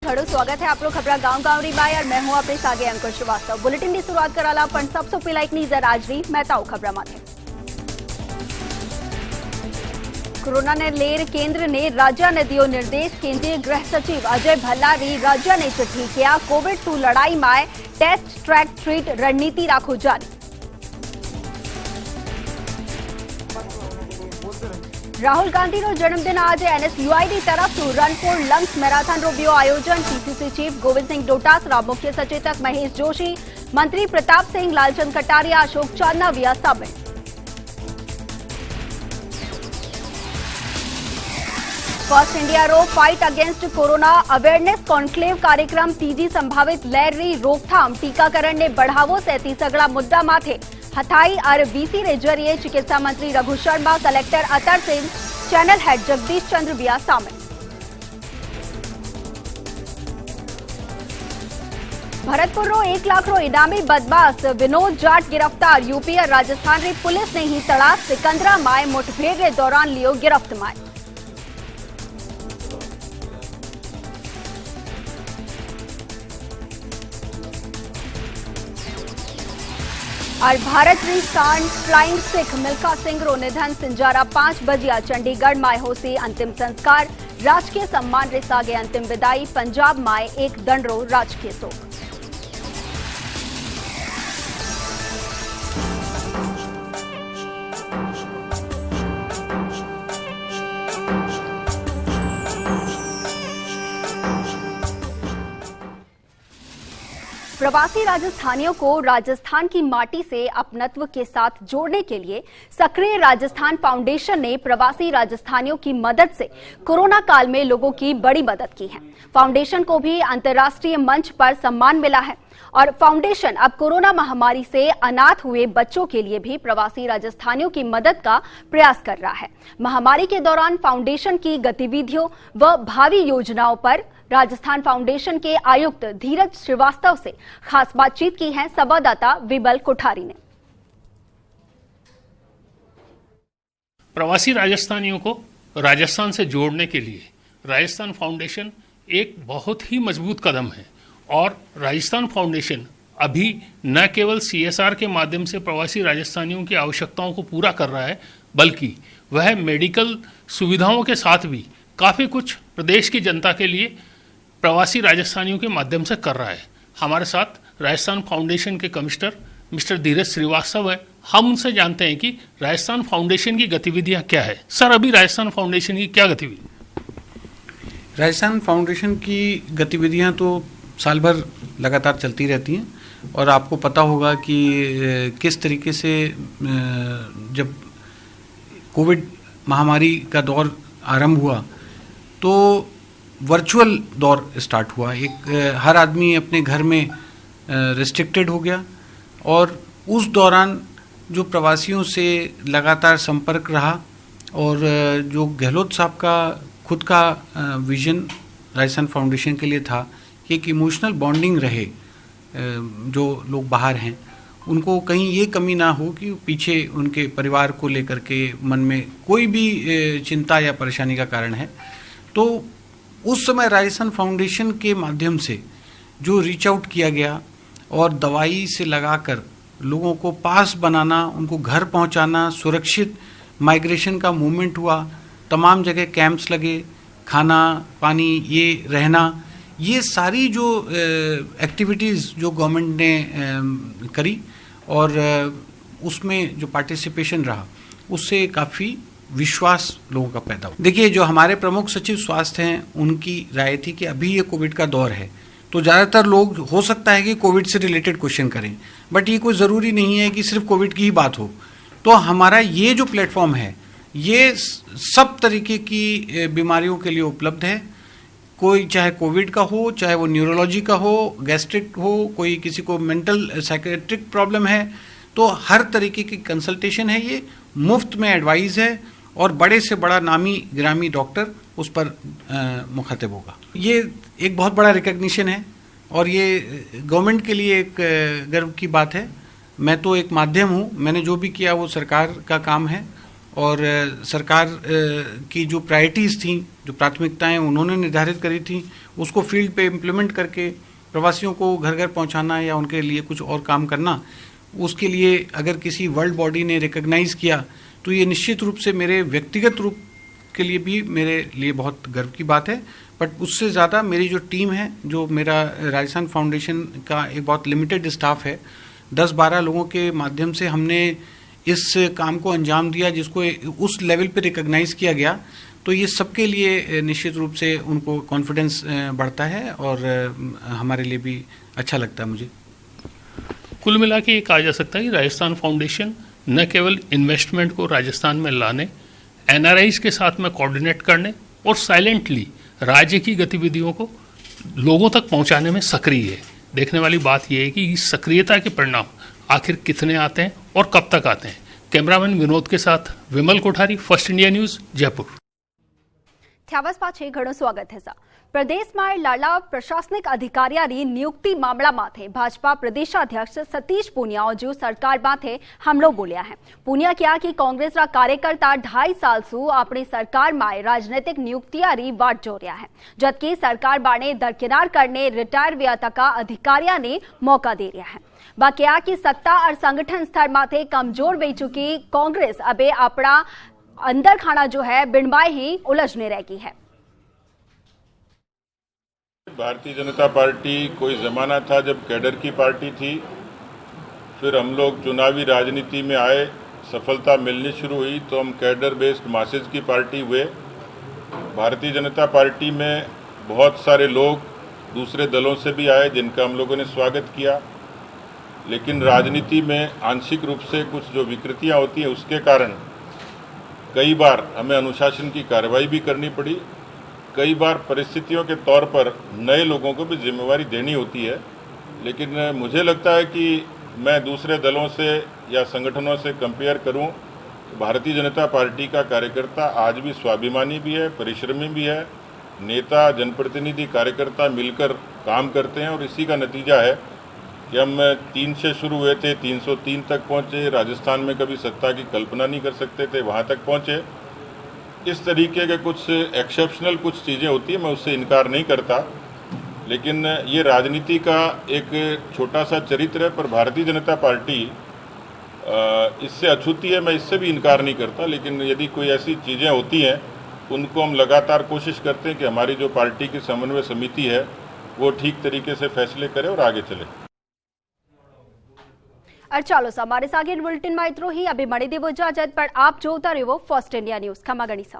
थोड़ो स्वागत है आपरो खबरा गांव री बाय और मैं हूं अपने सागे अंकुर श्रीवास्तव। बुलेटिन की शुरुआत कराला पण सबसे पहला एक नजर आज री मेहताओ खबरा माथे। कोरोना ने लेर केंद्र ने राज्य ने दियो निर्देश। केंद्रीय गृह सचिव अजय भल्ला री राज्य ने चिट्ठी किया कोविड 2 लड़ाई में टेस्ट ट्रैक ट्रीट रणनीति राखो जारी। राहुल गांधी नो जन्मदिन आज एनएसयूआईडी तरफ रन फॉर लंग्स मैराथन रो बियो आयोजन। पीसीसी चीफ गोविंद सिंह डोटासरा, मुख्य सचेतक महेश जोशी, मंत्री प्रताप सिंह, लालचंद कटारिया, अशोक चांदना विया शामिल। फर्स्ट इंडिया रो fight against corona awareness conclave कार्यक्रम तीजी संभावित लहर री रोकथाम टीकाकरण ने बढ़ावो से सगड़ा मुद्दा माथे हथाई और वीसी रे जरिए चिकित्सा मंत्री Raghu Sharma, collector Atar Singh, channel head Jagdish चंद्र बिया शामिल। भरतपुर रो 1 लाख रो इनामी बदमाश विनोद जाट गिरफ्तार। यूपी और राजस्थान री पुलिस ने ही तड़ास सिकंदरा माए मुठभेड़ के दौरान लियो गिरफ्त माए। और भारत री शान फ्लाइंग सिख मिल्खा सिंह रो निधन। सिंजारा 5 बजिया चंडीगढ़ माए हो सी अंतिम संस्कार। राजकीय सम्मान रे सागे अंतिम विदाई। पंजाब माए एक दंडरो राजकीय शोक। प्रवासी राजस्थानियों को राजस्थान की माटी से अपनत्व के साथ जोड़ने के लिए सक्रिय राजस्थान फाउंडेशन ने प्रवासी राजस्थानियों की मदद से कोरोना काल में लोगों की बड़ी मदद की है। फाउंडेशन को भी अंतर्राष्ट्रीय मंच पर सम्मान मिला है और फाउंडेशन अब कोरोना महामारी से अनाथ हुए बच्चों के लिए भी प्रवासी राजस्थानियों की मदद का प्रयास कर रहा है। महामारी के दौरान फाउंडेशन की गतिविधियों व भावी योजनाओं पर राजस्थान फाउंडेशन के आयुक्त धीरज श्रीवास्तव से खास बातचीत की है संवाददाता विबल कोठारी ने। प्रवासी राजस्थानियों को राजस्थान से जोड़ने के लिए राजस्थान फाउंडेशन एक बहुत ही मजबूत कदम है और राजस्थान फाउंडेशन अभी न केवल सीएसआर के माध्यम से प्रवासी राजस्थानियों की आवश्यकताओं को पूरा कर रहा है, बल्कि वह मेडिकल सुविधाओं के साथ भी काफ़ी कुछ प्रदेश की जनता के लिए प्रवासी राजस्थानियों के माध्यम से कर रहा है। हमारे साथ राजस्थान फाउंडेशन के कमिश्नर मिस्टर धीरज श्रीवास्तव है। हम उनसे जानते हैं कि राजस्थान फाउंडेशन की गतिविधियां क्या है। सर, अभी राजस्थान फाउंडेशन की क्या गतिविधि? राजस्थान फाउंडेशन की गतिविधियां तो साल भर लगातार चलती रहती हैं और आपको पता होगा कि किस तरीके से जब कोविड महामारी का दौर आरंभ हुआ तो वर्चुअल दौर स्टार्ट हुआ। हर आदमी अपने घर में रिस्ट्रिक्टेड हो गया और उस दौरान जो प्रवासियों से लगातार संपर्क रहा और जो गहलोत साहब का खुद का विजन राजस्थान फाउंडेशन के लिए था कि एक इमोशनल बॉन्डिंग रहे, जो लोग बाहर हैं उनको कहीं ये कमी ना हो कि पीछे उनके परिवार को लेकर के मन में कोई भी चिंता या परेशानी का कारण है। तो उस समय राजस्थान फाउंडेशन के माध्यम से जो रीच आउट किया गया और दवाई से लगाकर लोगों को पास बनाना, उनको घर पहुंचाना, सुरक्षित माइग्रेशन का मूवमेंट हुआ, तमाम जगह कैंप्स लगे, खाना पानी ये रहना, ये सारी जो एक्टिविटीज़ जो गवर्नमेंट ने करी और उसमें जो पार्टिसिपेशन रहा उससे काफ़ी विश्वास लोगों का पैदा हुआ। देखिए, जो हमारे प्रमुख सचिव स्वास्थ्य हैं उनकी राय थी कि अभी ये कोविड का दौर है तो ज़्यादातर लोग हो सकता है कि कोविड से रिलेटेड क्वेश्चन करें, बट ये कोई ज़रूरी नहीं है कि सिर्फ कोविड की ही बात हो। तो हमारा ये जो प्लेटफॉर्म है ये सब तरीके की बीमारियों के लिए उपलब्ध है। कोई चाहे कोविड का हो, चाहे वो न्यूरोलॉजी का हो, गैस्ट्रिक हो, कोई किसी को मेंटल साइकेट्रिक प्रॉब्लम है, तो हर तरीके की कंसल्टेशन है, ये मुफ्त में एडवाइस है और बड़े से बड़ा नामी गिरामी डॉक्टर उस पर मुखातिब होगा। ये एक बहुत बड़ा रिकग्निशन है और ये गवर्नमेंट के लिए एक गर्व की बात है। मैं तो एक माध्यम हूँ, मैंने जो भी किया वो सरकार का काम है और सरकार की जो प्रायोरिटीज़ थी, जो प्राथमिकताएं उन्होंने निर्धारित करी थी, उसको फील्ड पे इम्प्लीमेंट करके प्रवासियों को घर घर पहुंचाना या उनके लिए कुछ और काम करना, उसके लिए अगर किसी वर्ल्ड बॉडी ने रिकॉग्नाइज किया तो ये निश्चित रूप से मेरे व्यक्तिगत रूप के लिए भी मेरे लिए बहुत गर्व की बात है। बट उससे ज़्यादा मेरी जो टीम है, जो मेरा राजस्थान फाउंडेशन का एक बहुत लिमिटेड स्टाफ है, 10-12 लोगों के माध्यम से हमने इस काम को अंजाम दिया जिसको उस लेवल पे रिकॉग्नाइज किया गया। तो ये सबके लिए निश्चित रूप से उनको कॉन्फिडेंस बढ़ता है और हमारे लिए भी अच्छा लगता है मुझे। कुल मिला के ये कहा जा सकता है कि राजस्थान फाउंडेशन न केवल इन्वेस्टमेंट को राजस्थान में लाने, एनआरआईज के साथ में कोऑर्डिनेट करने और साइलेंटली राज्य की गतिविधियों को लोगों तक पहुंचाने में सक्रिय है। देखने वाली बात यह है कि इस सक्रियता के परिणाम आखिर कितने आते हैं और कब तक आते हैं। कैमरामैन विनोद के साथ Vimal Kothari, first India news, Jaipur. થ્યાવસ પાછે ઘણું સ્વાગત છે। પ્રદેશમાં લાલા પ્રશાસનિક અધિકારીઓની નિયુક્તિ મામલા માથે ભાજપા પ્રદેશાધ્યક્ષ સતીશ પૂનિયા जो सरकार माथे हमलो बोलिया है। पूनिया कहा कि कांग्रेस रा कार्यकर्ता 2.5 साल सु अपनी सरकार में राजनीतिक नियुक्तियारी वाट जो रहा है, जबकि सरकार बाने दरकिनार करने रिटायर व्या तका अधिकारियों ने मौका दे रहा है। बाकी कहा कि सत्ता और संगठन स्तर माथे कमजोर रही चुकी कांग्रेस अबे अपना अंदर खाना जो है बिनबाई ही उलझने रहेगी है। भारतीय जनता पार्टी कोई जमाना था जब कैडर की पार्टी थी, फिर हम लोग चुनावी राजनीति में आए, सफलता मिलनी शुरू हुई तो हम कैडर बेस्ड मासेज की पार्टी हुए। भारतीय जनता पार्टी में बहुत सारे लोग दूसरे दलों से भी आए जिनका हम लोगों ने स्वागत किया, लेकिन राजनीति में आंशिक रूप से कुछ जो विकृतियां होती हैं उसके कारण कई बार हमें अनुशासन की कार्रवाई भी करनी पड़ी। कई बार परिस्थितियों के तौर पर नए लोगों को भी जिम्मेवारी देनी होती है, लेकिन मुझे लगता है कि मैं दूसरे दलों से या संगठनों से कंपेयर करूं तो भारतीय जनता पार्टी का कार्यकर्ता आज भी स्वाभिमानी भी है, परिश्रमी भी है। नेता, जनप्रतिनिधि, कार्यकर्ता मिलकर काम करते हैं और इसी का नतीजा है कि हम 3 से शुरू हुए थे, 303 तक पहुंचे। राजस्थान में कभी सत्ता की कल्पना नहीं कर सकते थे, वहां तक पहुंचे। इस तरीके के कुछ एक्सेप्शनल कुछ चीज़ें होती है, मैं उससे इनकार नहीं करता, लेकिन ये राजनीति का एक छोटा सा चरित्र है। पर भारतीय जनता पार्टी इससे अछूती है, मैं इससे भी इनकार नहीं करता। लेकिन यदि कोई ऐसी चीज़ें होती हैं उनको हम लगातार कोशिश करते हैं कि हमारी जो पार्टी की समन्वय समिति है वो ठीक तरीके से फैसले करे और आगे चले। और चलो हमारे सागे बुलेटिन में इतना ही। अभी मળી દેવો इजाजत, पर आप जोता रहो फर्स्ट इंडिया न्यूज। खमा गणिसा।